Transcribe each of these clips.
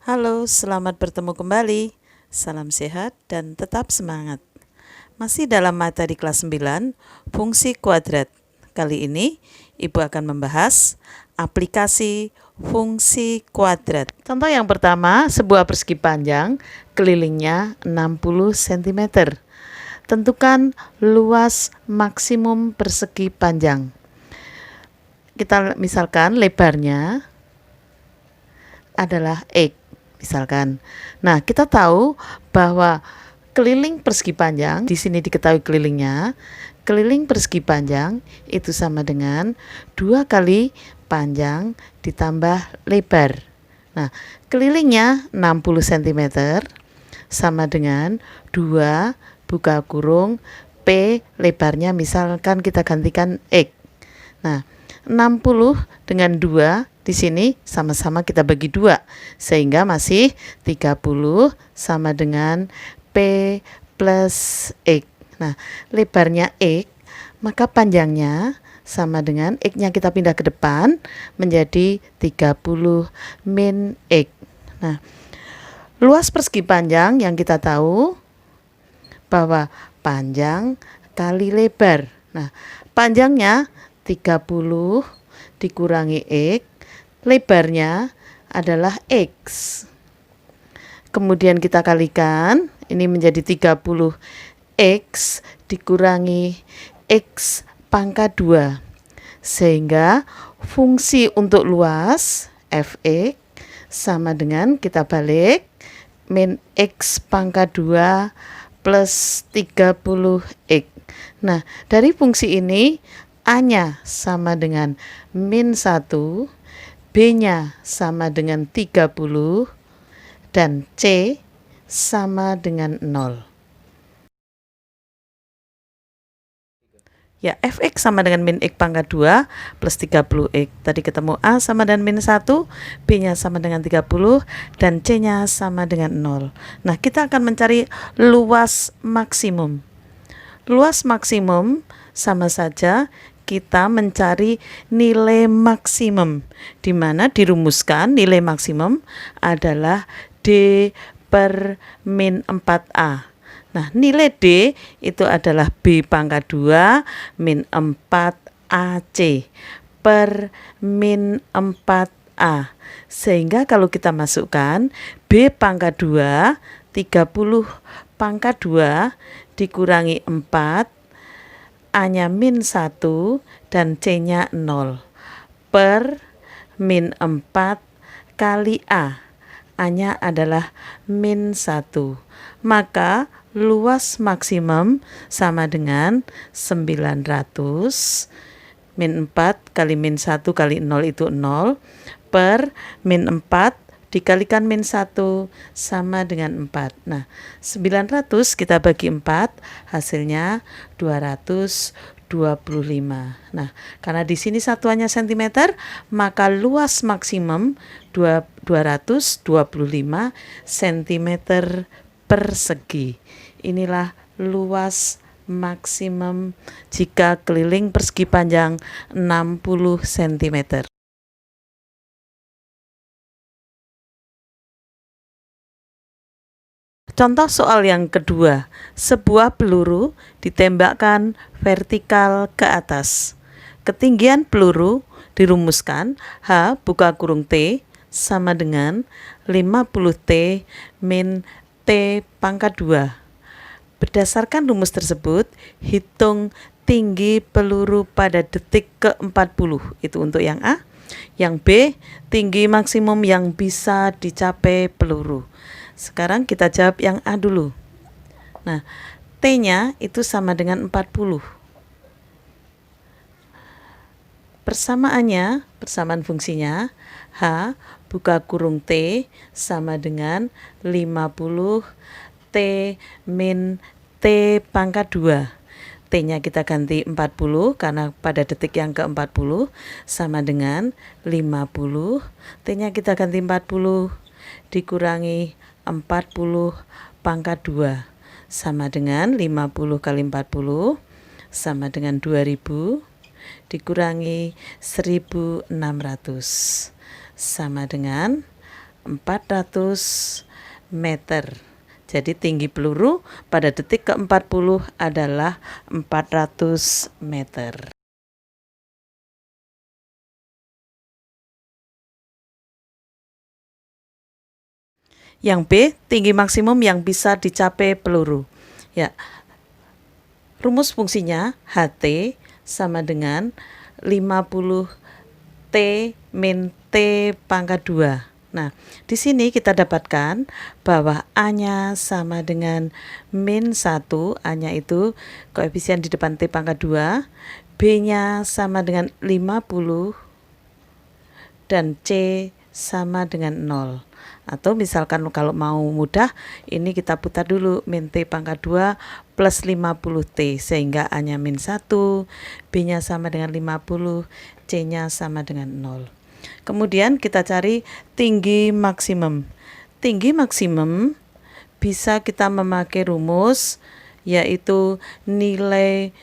Halo, selamat bertemu kembali. Salam sehat dan tetap semangat. Masih dalam materi kelas 9, fungsi kuadrat. Kali ini, Ibu akan membahas aplikasi fungsi kuadrat. Contoh yang pertama, sebuah persegi panjang, kelilingnya 60 cm. Tentukan luas maksimum persegi panjang. Kita misalkan lebarnya adalah X. Misalkan. Nah, kita tahu bahwa keliling persegi panjang, di sini diketahui kelilingnya, keliling persegi panjang itu sama dengan 2 kali panjang ditambah lebar. Nah, kelilingnya 60 cm sama dengan 2 buka kurung P, lebarnya misalkan kita gantikan X. Nah, 60 dengan 2 di sini sama-sama kita bagi 2 sehingga masih 30 sama dengan P plus X. Nah, lebarnya X, maka panjangnya sama dengan X-nya kita pindah ke depan menjadi 30 min X. Nah, luas persegi panjang yang kita tahu bahwa panjang kali lebar. Nah, panjangnya 30 dikurangi X, lebarnya adalah X. Kemudian kita kalikan, ini menjadi 30 X dikurangi X pangkat 2. Sehingga fungsi untuk luas Fx sama dengan kita balik min X pangkat 2 plus 30X. Nah, dari fungsi ini A-nya sama dengan min 1, B-nya sama dengan 30, dan C sama dengan 0. Ya, Fx sama dengan min X pangkat 2 plus 30X. Tadi ketemu A sama dengan min 1, B-nya sama dengan 30, dan C-nya sama dengan 0. Nah, kita akan mencari luas maksimum. Luas maksimum sama saja kita mencari nilai maksimum, di mana dirumuskan nilai maksimum adalah D per min 4A. Nah, nilai D itu adalah B pangkat 2 min 4AC per min 4A. Sehingga kalau kita masukkan B pangkat 2, 30 pangkat 2 dikurangi 4, A-nya min 1 dan C-nya 0 per min 4 kali A. A-nya adalah min 1. Maka luas maksimum sama dengan 900 min 4 kali min 1 kali 0 itu 0 per min 4 dikalikan min 1 sama dengan 4. Nah, 900 kita bagi 4, hasilnya 225. Nah, karena di sini satuannya cm, maka luas maksimum 225 cm persegi. Inilah luas maksimum jika keliling persegi panjang 60 cm. Contoh soal yang kedua, sebuah peluru ditembakkan vertikal ke atas. Ketinggian peluru dirumuskan H buka kurung T sama dengan 50T min T pangkat 2. Berdasarkan rumus tersebut, hitung tinggi peluru pada detik ke-40. Itu untuk yang A. Yang B, tinggi maksimum yang bisa dicapai peluru. Sekarang kita jawab yang A dulu. Nah, T-nya itu sama dengan 40. Persamaan fungsinya, H buka kurung T sama dengan 50 T min T pangkat 2. T-nya kita ganti 40 karena pada detik yang ke-40 sama dengan 50. T-nya kita ganti 40 dikurangi 40 pangkat 2 sama dengan 50 kali 40 sama dengan 2000 dikurangi 1600 sama dengan 400 meter. Jadi tinggi peluru pada detik ke-40 adalah 400 meter. Yang B, tinggi maksimum yang bisa dicapai peluru. Ya, rumus fungsinya HT sama dengan 50 T min T pangkat 2. Nah, di sini kita dapatkan bahwa A-nya sama dengan min 1, A-nya itu koefisien di depan T pangkat 2, B-nya sama dengan 50, dan C sama dengan 0. Atau misalkan kalau mau mudah, ini kita putar dulu min T pangkat 2 plus 50T, sehingga A-nya min 1, B-nya sama dengan 50, C-nya sama dengan 0. Kemudian kita cari tinggi maksimum. Tinggi maksimum bisa kita memakai rumus, yaitu nilai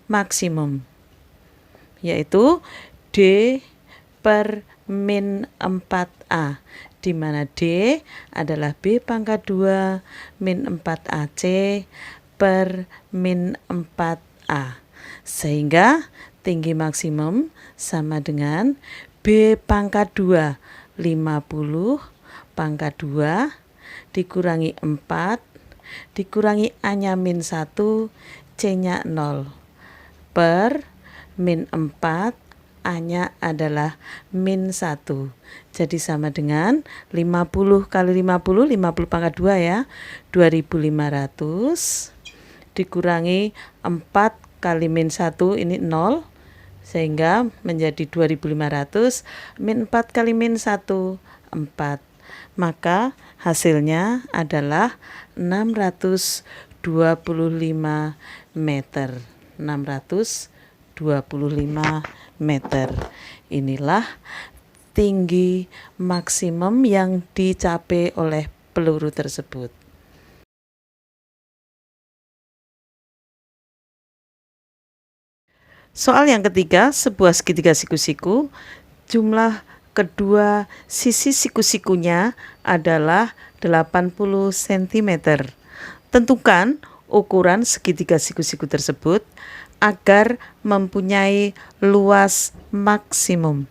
maksimum, yaitu D per min 4A, di mana D adalah B pangkat 2 min 4AC per min 4A. Sehingga tinggi maksimum sama dengan B pangkat 2, 50 pangkat 2 dikurangi 4, dikurangi A-nya min 1, C-nya 0, per min 4, A-nya adalah min 1. Jadi sama dengan 50 kali 50, 50 pangkat 2 ya, 2500, dikurangi 4 kali min 1, ini 0, sehingga menjadi 2500, min 4 kali min 1, 4. Maka hasilnya adalah 625 meter. 625 meter. Inilah tinggi maksimum yang dicapai oleh peluru tersebut. Soal yang ketiga, sebuah segitiga siku-siku, jumlah kedua sisi siku-sikunya adalah 80 cm. Tentukan ukuran segitiga siku-siku tersebut agar mempunyai luas maksimum.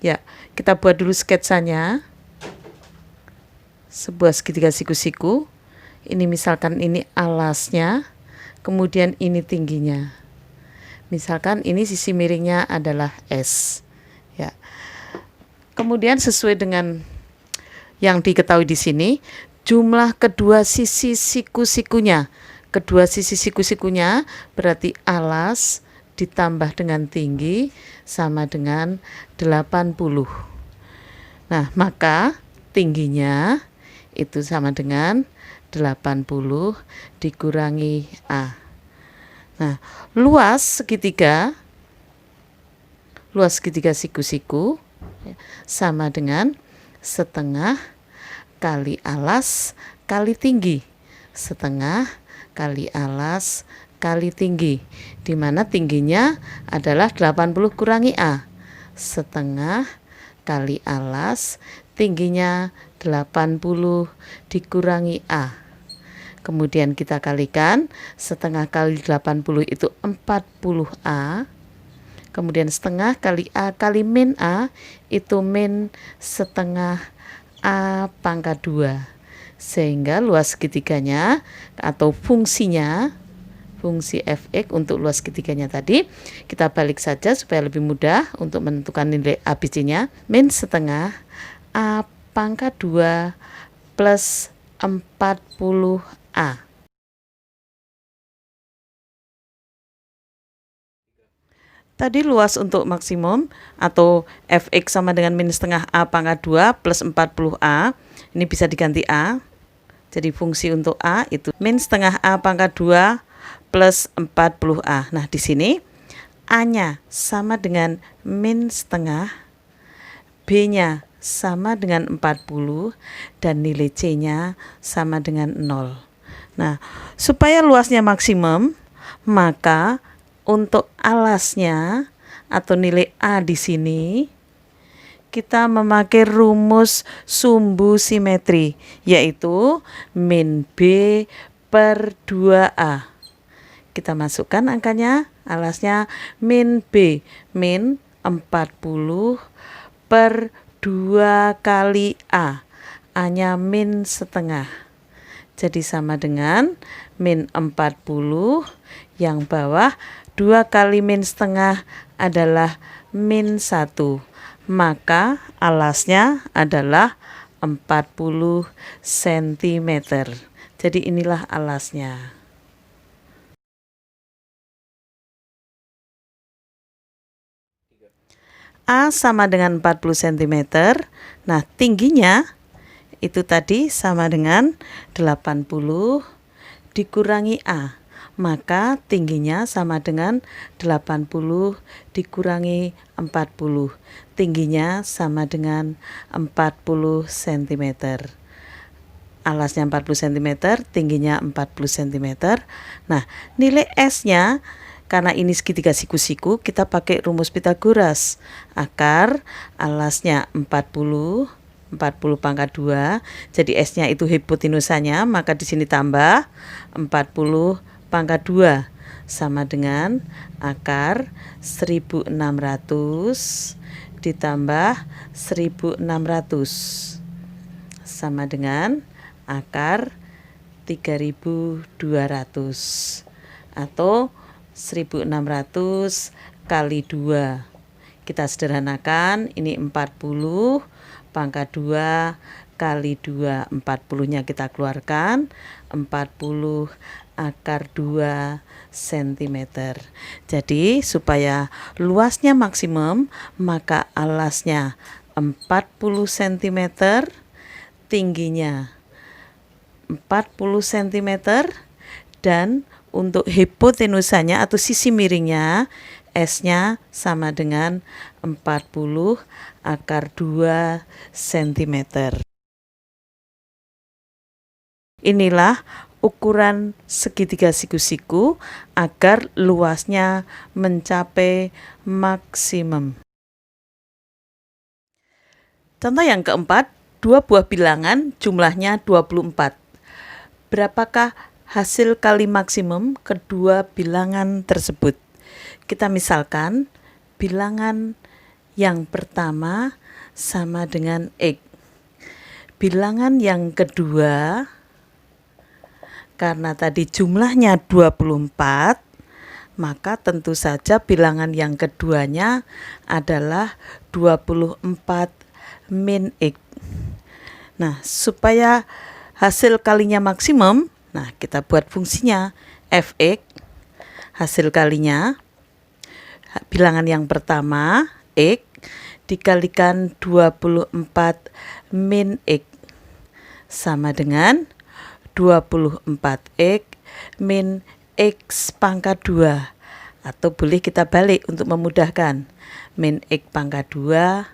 Ya, kita buat dulu sketsanya. Sebuah segitiga siku-siku. Ini misalkan ini alasnya, kemudian ini tingginya. Misalkan ini sisi miringnya adalah S. Ya. Kemudian sesuai dengan yang diketahui di sini, jumlah kedua sisi siku-sikunya. Kedua sisi siku-sikunya berarti alas ditambah dengan tinggi sama dengan 80. Nah, maka tingginya itu sama dengan 80 dikurangi A. Nah, luas segitiga siku-siku sama dengan setengah kali alas kali tinggi. Setengah kali alas kali tinggi, di mana tingginya adalah 80 kurangi A. Setengah kali alas, tingginya 80 dikurangi A. Kemudian kita kalikan, setengah kali 80 itu 40A. Kemudian setengah kali A kali min A itu min setengah A pangkat 2. Sehingga luas segitiganya atau fungsinya, fungsi fx untuk luas segitiganya tadi, kita balik saja supaya lebih mudah untuk menentukan nilai ABC-nya. Min setengah A pangkat 2 plus 40A. Tadi luas untuk maksimum atau fx sama dengan min setengah A pangkat 2 plus 40A. Ini bisa diganti A. Jadi fungsi untuk A itu min setengah A pangkat 2 plus 40A. Nah, di sini A-nya sama dengan min setengah, B-nya sama dengan 40, dan nilai C-nya sama dengan 0. Nah, supaya luasnya maksimum, maka untuk alasnya atau nilai A di sini kita memakai rumus sumbu simetri, yaitu min B per 2A. Kita masukkan angkanya, alasnya min B, min 40 per 2 kali A. A-nya min setengah. Jadi sama dengan min 40, yang bawah 2 kali min setengah adalah min 1. Maka alasnya adalah 40 cm. Jadi inilah alasnya. A sama dengan 40 cm. Nah, tingginya itu tadi sama dengan 80 dikurangi A. Maka tingginya sama dengan 80 dikurangi 40. Tingginya sama dengan 40 cm. Alasnya 40 cm, tingginya 40 cm. Nah, nilai S-nya, karena ini segitiga siku-siku, kita pakai rumus Pythagoras. Akar alasnya 40 pangkat 2, jadi S-nya itu hipotenusanya, maka di sini tambah 40 pangkat 2 sama dengan akar 1600 ditambah 1600 sama dengan akar 3200 atau 1600 kali 2. Kita sederhanakan, ini 40 pangkat 2 kali 2. 40-nya kita keluarkan, 40 akar 2 cm. Jadi supaya luasnya maksimum, maka alasnya 40 cm, tingginya 40 cm, dan untuk hipotenusanya atau sisi miringnya, S-nya sama dengan 40 akar 2 cm. Inilah ukuran segitiga siku-siku agar luasnya mencapai maksimum. Contoh yang keempat, dua buah bilangan jumlahnya 24. Berapakah hasil kali maksimum kedua bilangan tersebut? Kita misalkan bilangan yang pertama sama dengan X. Bilangan yang kedua, karena tadi jumlahnya 24, maka tentu saja bilangan yang keduanya adalah 24 min X. Nah, supaya hasil kalinya maksimum, nah kita buat fungsinya fx, hasil kalinya bilangan yang pertama X dikalikan 24 min X sama dengan 24X min X pangkat 2, atau boleh kita balik untuk memudahkan, min X pangkat 2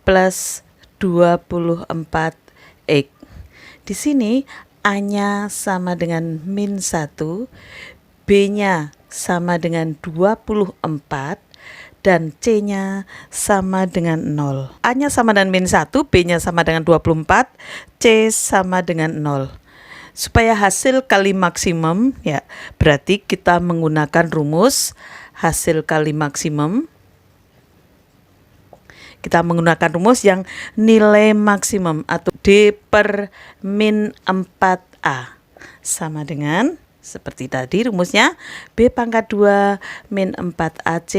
plus 24X. Di sini A-nya sama dengan min 1, B-nya sama dengan 24, dan C-nya sama dengan 0. A-nya sama dengan min 1, B-nya sama dengan 24, C sama dengan 0. Supaya hasil kali maksimum, ya berarti kita menggunakan rumus hasil kali maksimum. Kita menggunakan rumus yang nilai maksimum atau D per min 4A sama dengan seperti tadi rumusnya B pangkat 2 min 4AC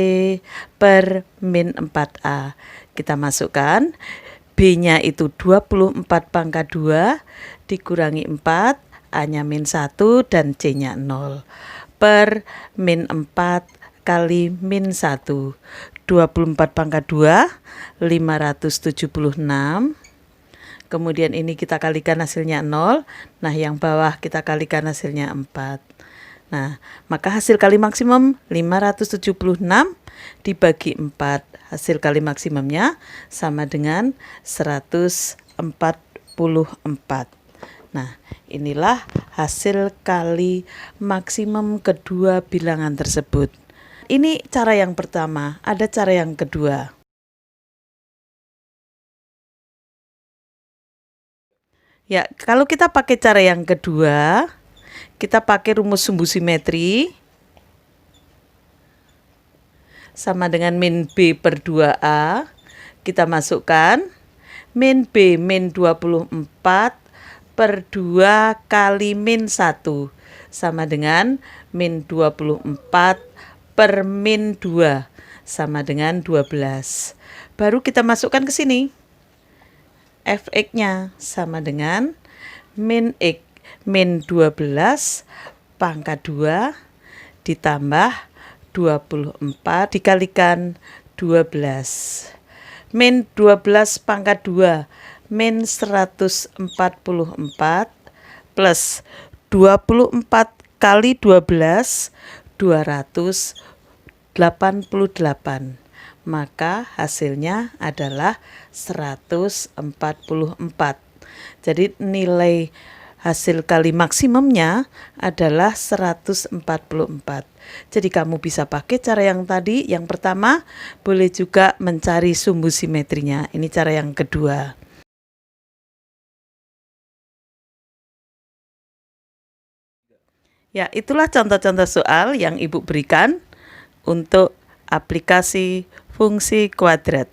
per min 4A. Kita masukkan B-nya itu 24 pangkat 2 dikurangi 4, A-nya min 1 dan C-nya 0 per min 4 kali min 1. 24 pangkat 2, 576. Kemudian ini kita kalikan hasilnya 0. Nah, yang bawah kita kalikan hasilnya 4. Nah, maka hasil kali maksimum 576 dibagi 4. Hasil kali maksimumnya sama dengan 144. Nah, inilah hasil kali maksimum kedua bilangan tersebut. Ini cara yang pertama, ada cara yang kedua. Ya, kalau kita pakai cara yang kedua, kita pakai rumus sumbu simetri sama dengan min B per 2A. Kita masukkan min B min 24 per 2 kali min 1 sama dengan min 24 per min 2 sama dengan 12. Baru kita masukkan ke sini. Fx-nya sama dengan min X min 12 pangkat 2 ditambah 24 dikalikan 12. Min 12 pangkat 2 min 144 plus 24 kali 12 288. Maka hasilnya adalah 144. Jadi nilai hasil kali maksimumnya adalah 144. Jadi kamu bisa pakai cara yang tadi, yang pertama, boleh juga mencari sumbu simetrinya. Ini cara yang kedua. Ya, itulah contoh-contoh soal yang Ibu berikan untuk aplikasi fungsi kuadrat.